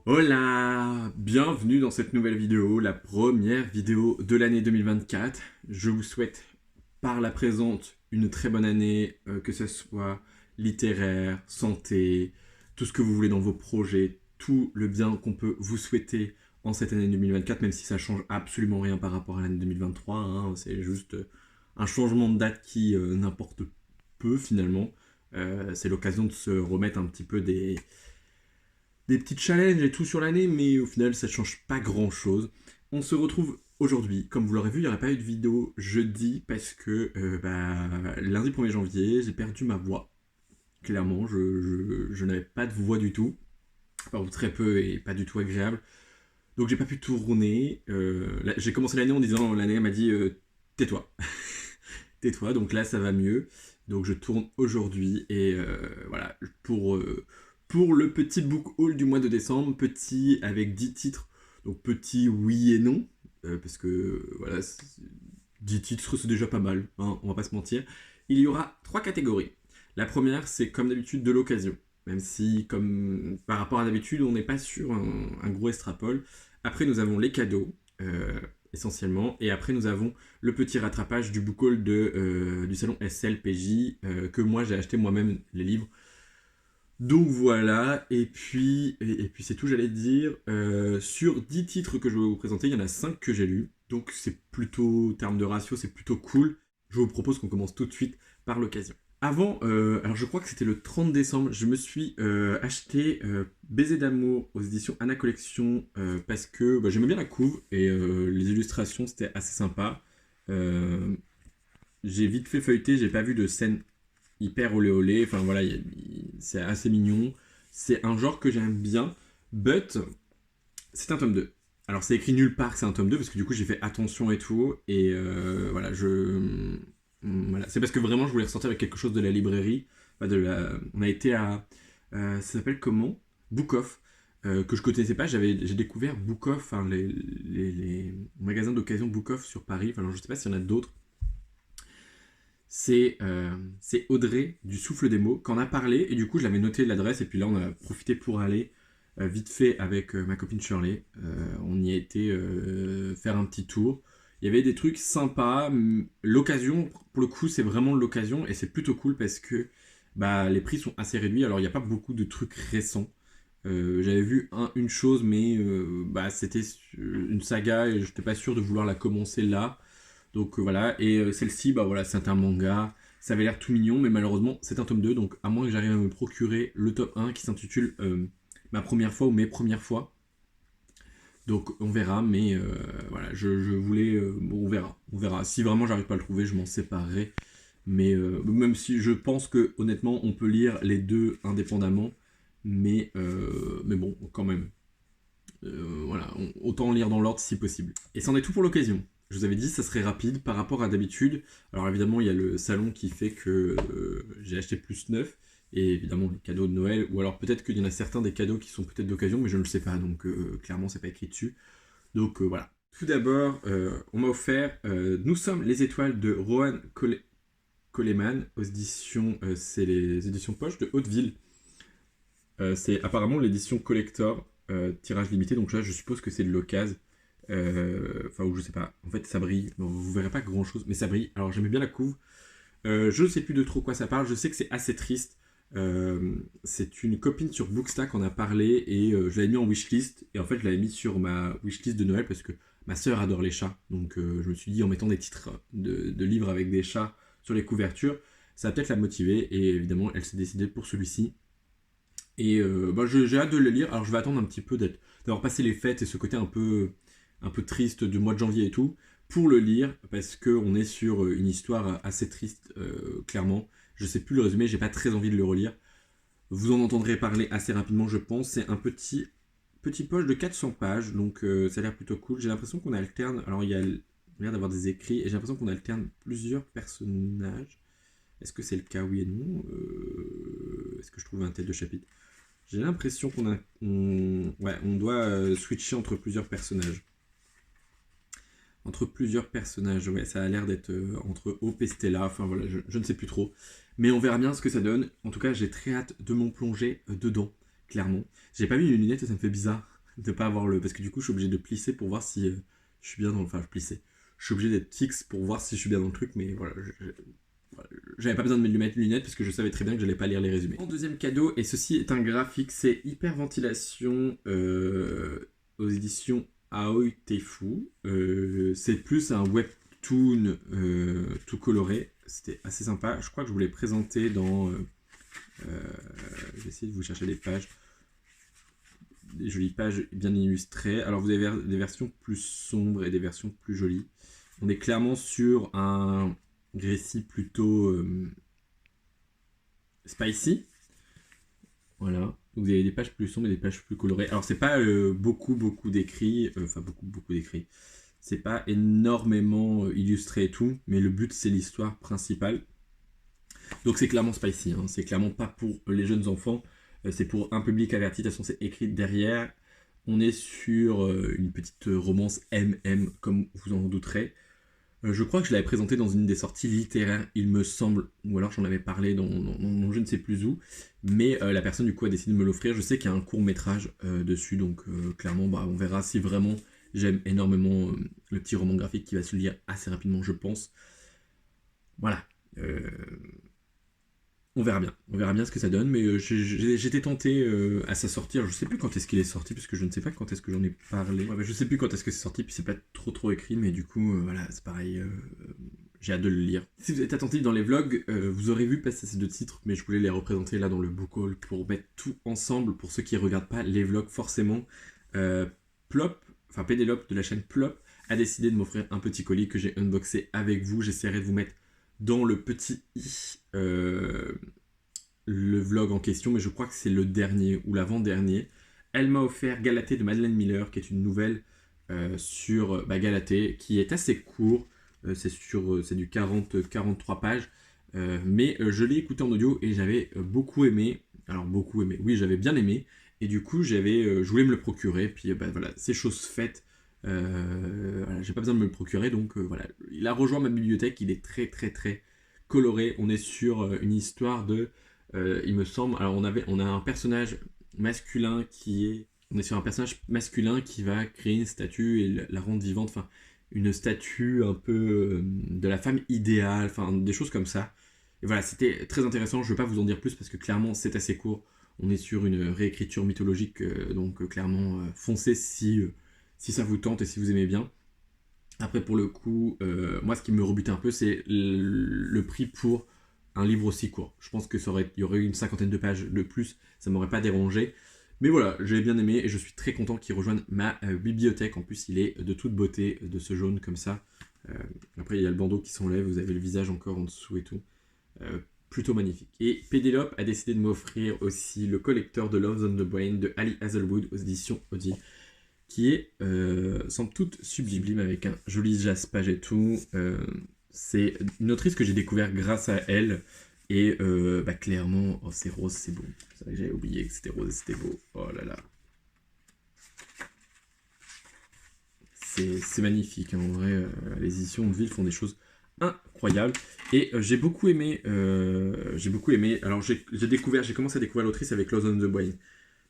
Hola, bienvenue dans cette nouvelle vidéo, la première vidéo de l'année 2024. Je vous souhaite par la présente une très bonne année, que ce soit littéraire, santé, tout ce que vous voulez dans vos projets, tout le bien qu'on peut vous souhaiter en cette année 2024, même si ça change absolument rien par rapport à l'année 2023, hein, c'est juste un changement de date qui n'importe peu finalement. C'est l'occasion de se remettre un petit peu des petits challenges et tout sur l'année, mais au final, ça ne change pas grand-chose. On se retrouve aujourd'hui. Comme vous l'aurez vu, il n'y aurait pas eu de vidéo jeudi parce que lundi 1er janvier, j'ai perdu ma voix. Clairement, je n'avais pas de voix du tout. Enfin, ou très peu et pas du tout agréable. Donc j'ai pas pu tourner. J'ai commencé l'année en disant, l'année m'a dit tais-toi. Tais-toi, donc là ça va mieux. Donc je tourne aujourd'hui et voilà, pour le petit book haul du mois de décembre, petit avec 10 titres, donc petit oui et non, parce que voilà, 10 titres c'est déjà pas mal, hein, on va pas se mentir. Il y aura 3 catégories. La première c'est comme d'habitude de l'occasion, même si comme par rapport à d'habitude on n'est pas sur un gros extrapole. Après nous avons les cadeaux, essentiellement. Et après, nous avons le petit rattrapage du book haul du salon SLPJ, que moi j'ai acheté moi-même les livres. Donc voilà, et puis c'est tout, j'allais dire. Sur 10 titres que je vais vous présenter, il y en a 5 que j'ai lus. Donc c'est plutôt, en termes de ratio, c'est plutôt cool. Je vous propose qu'on commence tout de suite par l'occasion. Avant, alors je crois que c'était le 30 décembre, je me suis acheté Baiser d'amour aux éditions Anna Collection parce que j'aimais bien la couve et les illustrations c'était assez sympa. Euh, j'ai vite fait feuilleter, j'ai pas vu de scène hyper olé olé, enfin voilà, c'est assez mignon. C'est un genre que j'aime bien, but c'est un tome 2. Alors c'est écrit nulle part que c'est un tome 2 parce que du coup j'ai fait attention et tout, et voilà, voilà. C'est parce que vraiment je voulais ressortir avec quelque chose de la librairie. On a été à. Ça s'appelle comment? Book Off. Que je connaissais pas, j'ai découvert Book Off, enfin, les magasins d'occasion Book Off sur Paris. Enfin, alors, je sais pas s'il y en a d'autres. C'est Audrey du Souffle des mots qu'en a parlé, et du coup je l'avais noté l'adresse, et puis là on a profité pour aller vite fait avec ma copine Shirley. On y a été faire un petit tour. Il y avait des trucs sympas. L'occasion, pour le coup, c'est vraiment l'occasion et c'est plutôt cool parce que les prix sont assez réduits. Alors, il n'y a pas beaucoup de trucs récents. J'avais vu une chose, mais c'était une saga et je n'étais pas sûr de vouloir la commencer là. Donc voilà, et celle-ci, voilà, c'est un manga. Ça avait l'air tout mignon, mais malheureusement, c'est un tome 2. Donc, à moins que j'arrive à me procurer le tome 1 qui s'intitule ma première fois ou mes premières fois. Donc on verra, mais voilà, je voulais. Bon, on verra. On verra. Si vraiment j'arrive pas à le trouver, je m'en séparerai. Mais même si je pense que honnêtement, on peut lire les deux indépendamment. Mais bon, quand même. Voilà, autant lire dans l'ordre si possible. Et c'en est tout pour l'occasion. Je vous avais dit, ça serait rapide par rapport à d'habitude. Alors évidemment, il y a le salon qui fait que j'ai acheté plus neuf. Et évidemment, les cadeaux de Noël. Ou alors peut-être qu'il y en a certains des cadeaux qui sont peut-être d'occasion, mais je ne le sais pas. Donc clairement, c'est pas écrit dessus. Donc voilà. Tout d'abord, on m'a offert Nous sommes les étoiles de Rohan Coleman aux éditions, c'est les éditions poche de Hauteville. C'est apparemment l'édition collector, tirage limité, donc là je suppose que c'est de l'occasion. Enfin, ou je sais pas. En fait, ça brille. Bon, vous verrez pas grand chose, mais ça brille. Alors j'aimais bien la couve. Je ne sais plus de trop quoi ça parle. Je sais que c'est assez triste. C'est une copine sur Bookstack en a parlé et je l'avais mis en wishlist. Et en fait, je l'avais mis sur ma wishlist de Noël parce que ma sœur adore les chats. Donc je me suis dit, en mettant des titres de livres avec des chats sur les couvertures, ça va peut-être la motiver. Et évidemment, elle s'est décidée pour celui-ci. Et j'ai hâte de le lire. Alors je vais attendre un petit peu d'avoir passé les fêtes et ce côté un peu triste du mois de janvier et tout, pour le lire, parce qu'on est sur une histoire assez triste, clairement. Je sais plus le résumé, j'ai pas très envie de le relire. Vous en entendrez parler assez rapidement, je pense. C'est un petit poche de 400 pages, donc ça a l'air plutôt cool. J'ai l'impression qu'on alterne, alors il y a l'air d'avoir des écrits, et j'ai l'impression qu'on alterne plusieurs personnages. Est-ce que c'est le cas, oui et non Est-ce que je trouve un tel de chapitre? J'ai l'impression on doit switcher entre plusieurs personnages. Ouais, ça a l'air d'être entre Hope et Stella, enfin voilà, je ne sais plus trop. Mais on verra bien ce que ça donne. En tout cas, j'ai très hâte de m'en plonger dedans, clairement. J'ai pas mis les lunettes et ça me fait bizarre. de pas avoir le... Parce que du coup, je suis obligé de plisser pour voir si je suis bien dans le... Enfin, je plissais. Je suis obligé d'être fixe pour voir si je suis bien dans le truc, mais voilà, j'avais pas besoin de me mettre les lunettes parce que je savais très bien que j'allais pas lire les résumés. En deuxième cadeau, et ceci est un graphique, c'est Hyperventilation aux éditions Aoi Teifu. C'est plus un webtoon tout coloré. C'était assez sympa. Je crois que je vous l'ai présenté dans... je vais essayer de vous chercher des pages. Des jolies pages bien illustrées. Alors vous avez des versions plus sombres et des versions plus jolies. On est clairement sur un récit plutôt spicy. Voilà. Vous avez des pages plus sombres et des pages plus colorées. Alors c'est pas beaucoup d'écrits, enfin beaucoup d'écrits. C'est pas énormément illustré et tout, mais le but c'est l'histoire principale. Donc c'est clairement spicy, hein. C'est clairement pas pour les jeunes enfants, c'est pour un public averti. De toute façon c'est écrit derrière. On est sur une petite romance MM, comme vous en douterez. Je crois que je l'avais présenté dans une des sorties littéraires, il me semble, ou alors j'en avais parlé dans je ne sais plus où, mais la personne du coup a décidé de me l'offrir. Je sais qu'il y a un court métrage dessus, donc clairement bah, on verra si vraiment j'aime énormément le petit roman graphique qui va se lire assez rapidement, je pense. Voilà. On verra bien ce que ça donne, mais j'étais tenté à sa sortie. Alors, je sais plus quand est-ce qu'il est sorti, parce que je ne sais pas quand est-ce que j'en ai parlé. Ouais, bah, je sais plus quand est-ce que c'est sorti, puis c'est pas trop écrit, mais du coup, voilà, c'est pareil. J'ai hâte de le lire. Si vous êtes attentif dans les vlogs, vous aurez vu passer ces deux titres, mais je voulais les représenter là dans le book haul pour mettre tout ensemble, pour ceux qui ne regardent pas les vlogs forcément. Pénélope de la chaîne Plop a décidé de m'offrir un petit colis que j'ai unboxé avec vous. J'essaierai de vous mettre dans le petit i le vlog en question, mais je crois que c'est le dernier ou l'avant-dernier. Elle m'a offert Galatée de Madeleine Miller, qui est une nouvelle sur Galatée, qui est assez court. C'est du 43 pages. Mais je l'ai écouté en audio et j'avais beaucoup aimé. Alors beaucoup aimé, oui j'avais bien aimé. Et du coup je voulais me le procurer. Puis voilà, c'est chose faite. Voilà, j'ai pas besoin de me le procurer. Donc voilà, il a rejoint ma bibliothèque. Il est très coloré. On est sur une histoire de... il me semble... Alors on a un personnage masculin qui est... On est sur un personnage masculin qui va créer une statue et la rendre vivante. Enfin, une statue un peu de la femme idéale, enfin des choses comme ça. Et voilà, c'était très intéressant, je ne vais pas vous en dire plus parce que clairement c'est assez court. On est sur une réécriture mythologique, donc clairement foncez si ça vous tente et si vous aimez bien. Après pour le coup, moi ce qui me rebutait un peu c'est le prix pour un livre aussi court. Je pense que il y aurait eu une 50aine de pages de plus, ça m'aurait pas dérangé. Mais voilà, j'ai bien aimé et je suis très content qu'il rejoigne ma bibliothèque. En plus, il est de toute beauté, de ce jaune comme ça. Après, il y a le bandeau qui s'enlève, vous avez le visage encore en dessous et tout. Plutôt magnifique. Et Pénélope a décidé de m'offrir aussi le collecteur de Love on the Brain de Ali Hazelwood aux éditions Audi, qui est, somme toute, sublime avec un joli jaspage et tout. C'est une autrice que j'ai découvert grâce à elle. Et clairement, oh, c'est rose, c'est beau. C'est vrai que j'avais oublié que c'était rose et c'était beau. Oh là là. C'est magnifique. Hein. En vrai, les éditions de Ville font des choses incroyables. Et j'ai beaucoup aimé. Alors j'ai commencé à découvrir l'autrice avec Lost on the Brain.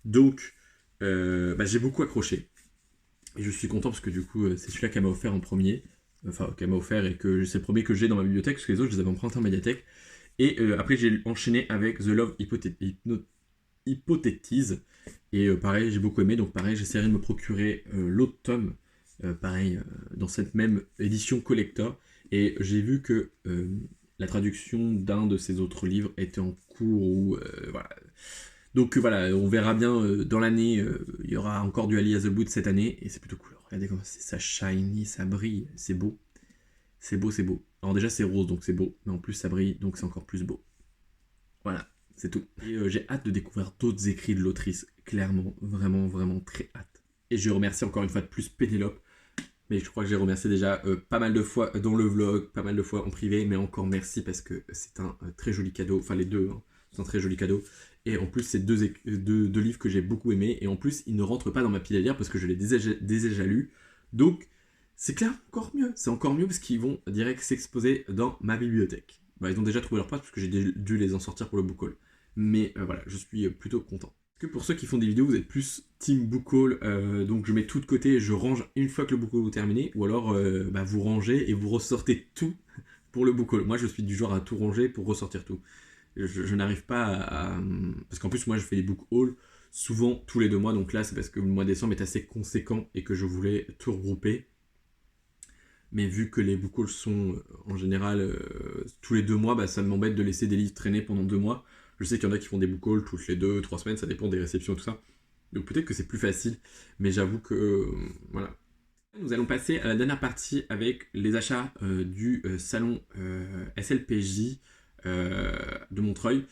Donc, j'ai beaucoup accroché. Et je suis content parce que du coup, c'est celui-là qu'elle m'a offert en premier. Enfin, qu'elle m'a offert et que c'est le premier que j'ai dans ma bibliothèque, parce que les autres, je les avais empruntés en médiathèque. Et après, j'ai enchaîné avec The Love Hypothetize. Et pareil, j'ai beaucoup aimé. Donc pareil, j'essaierai de me procurer l'autre tome, dans cette même édition collector. Et j'ai vu que la traduction d'un de ces autres livres était en cours. Voilà. Donc voilà, on verra bien dans l'année. Il y aura encore du Ali Hazelwood cette année. Et c'est plutôt cool. Regardez comment ça shiny, ça brille. C'est beau. C'est beau. Alors déjà c'est rose donc c'est beau, mais en plus ça brille donc c'est encore plus beau. Voilà, c'est tout. Et j'ai hâte de découvrir d'autres écrits de l'autrice, clairement, vraiment très hâte. Et je remercie encore une fois de plus Pénélope, mais je crois que j'ai remercié déjà pas mal de fois dans le vlog, pas mal de fois en privé, mais encore merci parce que c'est un très joli cadeau, enfin les deux, hein, c'est un très joli cadeau. Et en plus c'est deux livres que j'ai beaucoup aimés, et en plus ils ne rentrent pas dans ma pile à lire parce que je les déjà lus, donc... C'est clair, c'est encore mieux parce qu'ils vont direct s'exposer dans ma bibliothèque. Ils ont déjà trouvé leur place parce que j'ai dû les en sortir pour le book haul. Mais voilà, je suis plutôt content. Que pour ceux qui font des vidéos, vous êtes plus team book haul, donc je mets tout de côté et je range une fois que le book haul est terminé, ou alors vous rangez et vous ressortez tout pour le book haul. Moi je suis du genre à tout ranger pour ressortir tout. Je n'arrive pas parce qu'en plus moi je fais des book hauls souvent tous les 2 mois, donc là c'est parce que le mois de décembre est assez conséquent et que je voulais tout regrouper. Mais vu que les book hauls sont en général tous les 2 mois, ça m'embête de laisser des livres traîner pendant 2 mois. Je sais qu'il y en a qui font des book hauls toutes les 2-3 semaines, ça dépend des réceptions et tout ça. Donc peut-être que c'est plus facile, mais j'avoue que voilà. Nous allons passer à la dernière partie avec les achats du salon SLPJ de Montreuil.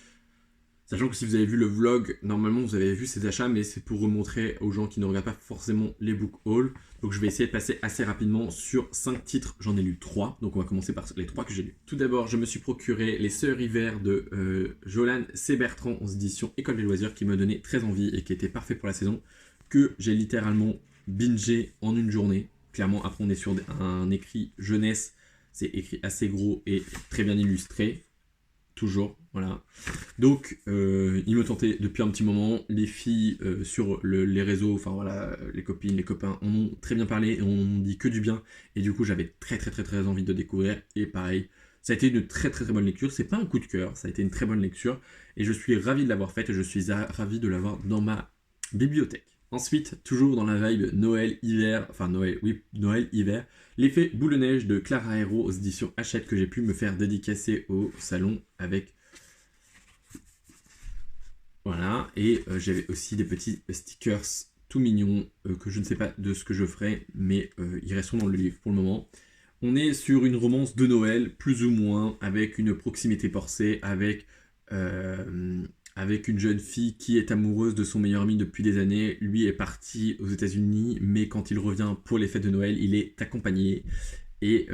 Sachant que si vous avez vu le vlog, normalement vous avez vu ces achats, mais c'est pour remontrer aux gens qui ne regardent pas forcément les book hauls. Donc je vais essayer de passer assez rapidement sur 5 titres, j'en ai lu 3, donc on va commencer par les 3 que j'ai lus. Tout d'abord, je me suis procuré Les Sœurs Hiver de Jolan C. Bertrand aux éditions École des Loisirs, qui me donnait très envie et qui était parfait pour la saison, que j'ai littéralement bingé en une journée. Clairement, après on est sur un écrit jeunesse, c'est écrit assez gros et très bien illustré. Toujours, voilà. Donc, il me tentait depuis un petit moment. Les filles sur les réseaux, enfin voilà, les copines, les copains en ont très bien parlé et on dit que du bien. Et du coup, j'avais très très très très envie de découvrir. Et pareil, ça a été une très très très bonne lecture. C'est pas un coup de cœur, ça a été une très bonne lecture. Et je suis ravi de l'avoir faite et je suis ravi de l'avoir dans ma bibliothèque. Ensuite, toujours dans la vibe Noël-Hiver, enfin Noël, oui, Noël-Hiver, L'effet boule de neige de Clara Hero aux éditions Hachette que j'ai pu me faire dédicacer au salon avec. Voilà, et j'avais aussi des petits stickers tout mignons que je ne sais pas de ce que je ferai, mais ils resteront dans le livre pour le moment. On est sur une romance de Noël, plus ou moins, avec une proximité forcée, avec une jeune fille qui est amoureuse de son meilleur ami depuis des années. Lui est parti aux États-Unis, mais quand il revient pour les fêtes de Noël, il est accompagné. Et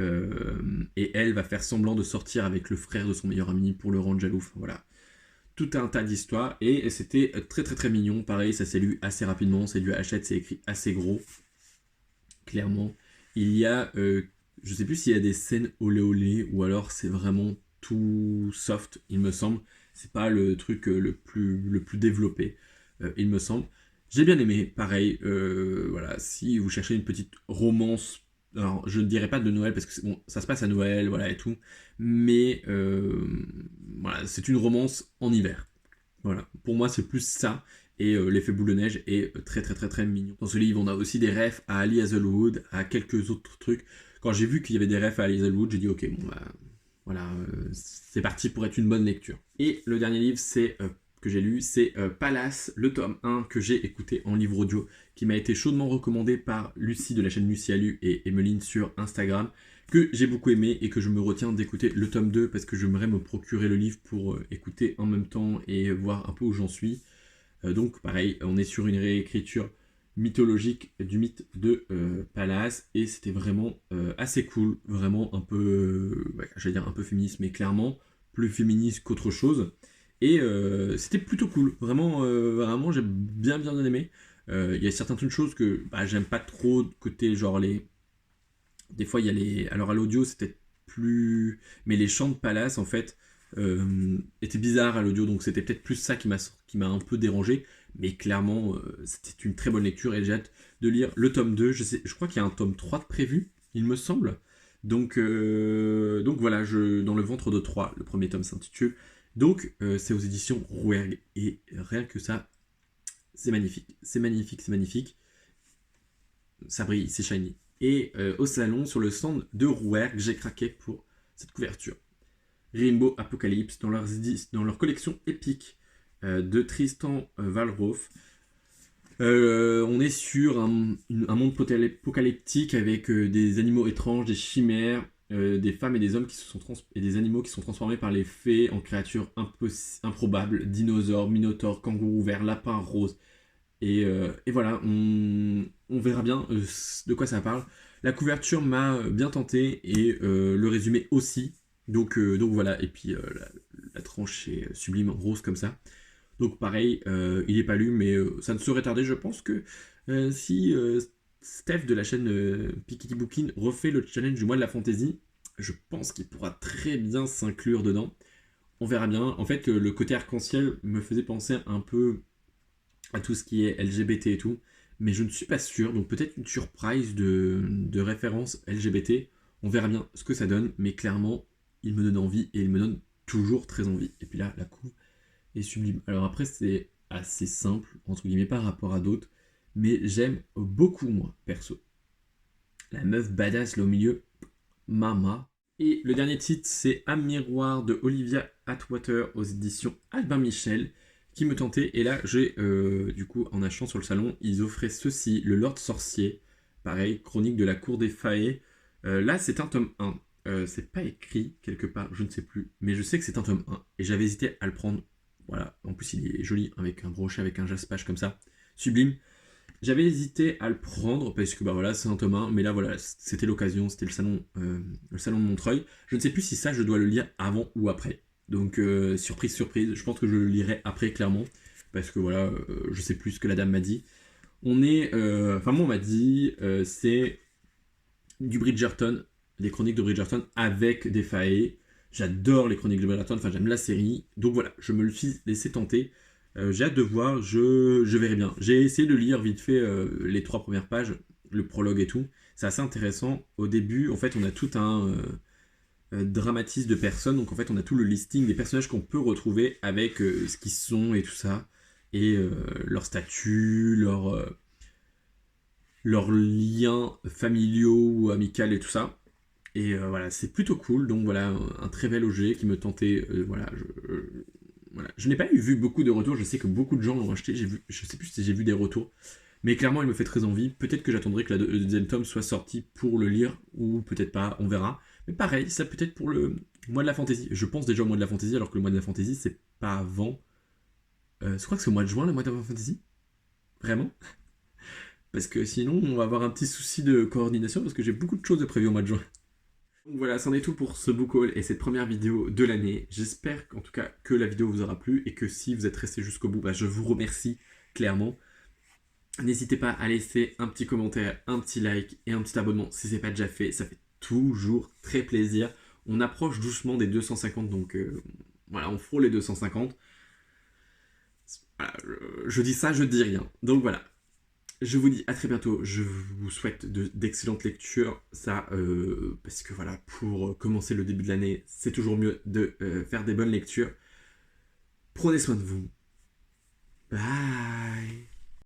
elle va faire semblant de sortir avec le frère de son meilleur ami pour le rendre jaloux. Enfin, voilà. Tout un tas d'histoires. Et c'était très très très mignon. Pareil, ça s'est lu assez rapidement. C'est du Hachette, c'est écrit assez gros. Clairement. Il y a, je sais plus s'il y a des scènes olé olé ou alors c'est vraiment tout soft, il me semble. C'est pas le truc le plus développé, il me semble. J'ai bien aimé, pareil, voilà, si vous cherchez une petite romance, alors je ne dirais pas de Noël parce que bon, ça se passe à Noël, voilà et tout, mais voilà, c'est une romance en hiver. Voilà, pour moi c'est plus ça, et l'effet boule de neige est très très très très mignon. Dans ce livre, on a aussi des refs à Ali Hazelwood, à quelques autres trucs. Quand j'ai vu qu'il y avait des refs à Ali Hazelwood, j'ai dit ok, bon bah voilà, c'est parti pour être une bonne lecture. Et le dernier livre que j'ai lu, c'est Palace, le tome 1 que j'ai écouté en livre audio, qui m'a été chaudement recommandé par Lucie de la chaîne Lucie Alu et Emeline sur Instagram, que j'ai beaucoup aimé et que je me retiens d'écouter le tome 2 parce que j'aimerais me procurer le livre pour écouter en même temps et voir un peu où j'en suis. Donc pareil, on est sur une réécriture mythologique du mythe de Pallas et c'était vraiment assez cool, vraiment un peu, j'allais dire un peu féministe, mais clairement plus féministe qu'autre chose. Et c'était plutôt cool, vraiment j'ai bien aimé. Il y a certaines choses que j'aime pas trop de côté genre des fois il y a les, alors à l'audio c'était plus, mais les chants de Pallas en fait était bizarre à l'audio, donc c'était peut-être plus ça qui m'a un peu dérangé, mais clairement c'était une très bonne lecture et j'ai hâte de lire le tome 2, je crois qu'il y a un tome 3 de prévu, il me semble, donc voilà, dans le ventre de 3, le premier tome s'intitule, donc c'est aux éditions Rouergue, et rien que ça, c'est magnifique, ça brille, c'est shiny. Et au salon, sur le stand de Rouergue, j'ai craqué pour cette couverture. Rainbow Apocalypse dans leur collection épique de Tristan Walraf. On est sur un monde apocalyptique avec des animaux étranges, des chimères, des femmes et des hommes et des animaux qui sont transformés par les fées en créatures improbables, dinosaures, minotaures, kangourous verts, lapins roses. Et voilà, on verra bien de quoi ça parle. La couverture m'a bien tenté et le résumé aussi. Donc voilà, et puis la tranche est sublime, rose comme ça. Donc pareil, il n'est pas lu, mais ça ne saurait tarder. Je pense que si Steph de la chaîne Pikiti Bookin refait le challenge du mois de la fantasy, je pense qu'il pourra très bien s'inclure dedans. On verra bien. En fait, le côté arc-en-ciel me faisait penser un peu à tout ce qui est LGBT et tout, mais je ne suis pas sûr, donc peut-être une surprise de référence LGBT, on verra bien ce que ça donne, mais clairement, il me donne envie, et il me donne toujours très envie. Et puis là, la couve est sublime. Alors après, c'est assez simple, entre guillemets, par rapport à d'autres, mais j'aime beaucoup, moi, perso. La meuf badass là au milieu, Mama. Et le dernier titre, c'est Un miroir de Olivia Atwater aux éditions Albin Michel, qui me tentait. Et là, j'ai, du coup, en achetant sur le salon, ils offraient ceci, Le Lord Sorcier. Pareil, Chronique de la Cour des Faées. Là, c'est un tome 1. C'est pas écrit quelque part, je ne sais plus. Mais je sais que c'est un tome 1. Et j'avais hésité à le prendre. Voilà, en plus, il est joli, avec un brochet, avec un jaspage comme ça. Sublime. J'avais hésité à le prendre parce que bah voilà, c'est un tome 1, mais là voilà, c'était l'occasion, c'était le salon de Montreuil. Je ne sais plus si ça je dois le lire avant ou après. Donc surprise, surprise, je pense que je le lirai après clairement parce que voilà, je sais plus ce que la dame m'a dit. Enfin moi on m'a dit, c'est du Bridgerton, des chroniques de Bridgerton avec des faées. J'adore les chroniques de Bridgerton, enfin j'aime la série. Donc voilà, je me le suis laissé tenter. J'ai hâte de voir, je verrai bien. J'ai essayé de lire vite fait les 3 premières pages, le prologue et tout. C'est assez intéressant. Au début, en fait, on a tout un dramatisme de personnes. Donc en fait, on a tout le listing des personnages qu'on peut retrouver avec ce qu'ils sont et tout ça. Et leur statut, leurs liens familiaux ou amicaux et tout ça. Et voilà, c'est plutôt cool. Donc voilà, un très bel objet qui me tentait. Voilà. Je n'ai pas vu beaucoup de retours. Je sais que beaucoup de gens l'ont acheté. Je sais plus si j'ai vu des retours. Mais clairement, il me fait très envie. Peut-être que j'attendrai que le deuxième tome soit sorti pour le lire. Ou peut-être pas, on verra. Mais pareil, ça peut être pour le mois de la fantasy. Je pense déjà au mois de la fantasy, alors que le mois de la fantasy, c'est pas avant. Je crois que c'est au mois de juin, le mois de la fantasy. Vraiment. Parce que sinon, on va avoir un petit souci de coordination. Parce que j'ai beaucoup de choses de prévues au mois de juin. Donc voilà, c'en est tout pour ce book haul et cette première vidéo de l'année. J'espère en tout cas que la vidéo vous aura plu et que si vous êtes resté jusqu'au bout, bah, je vous remercie clairement. N'hésitez pas à laisser un petit commentaire, un petit like et un petit abonnement si ce n'est pas déjà fait. Ça fait toujours très plaisir. On approche doucement des 250, donc voilà, on frôle les 250. Voilà, je dis ça, je dis rien. Donc voilà. Je vous dis à très bientôt, je vous souhaite d'excellentes lectures, ça, parce que voilà, pour commencer le début de l'année, c'est toujours mieux de faire des bonnes lectures. Prenez soin de vous. Bye.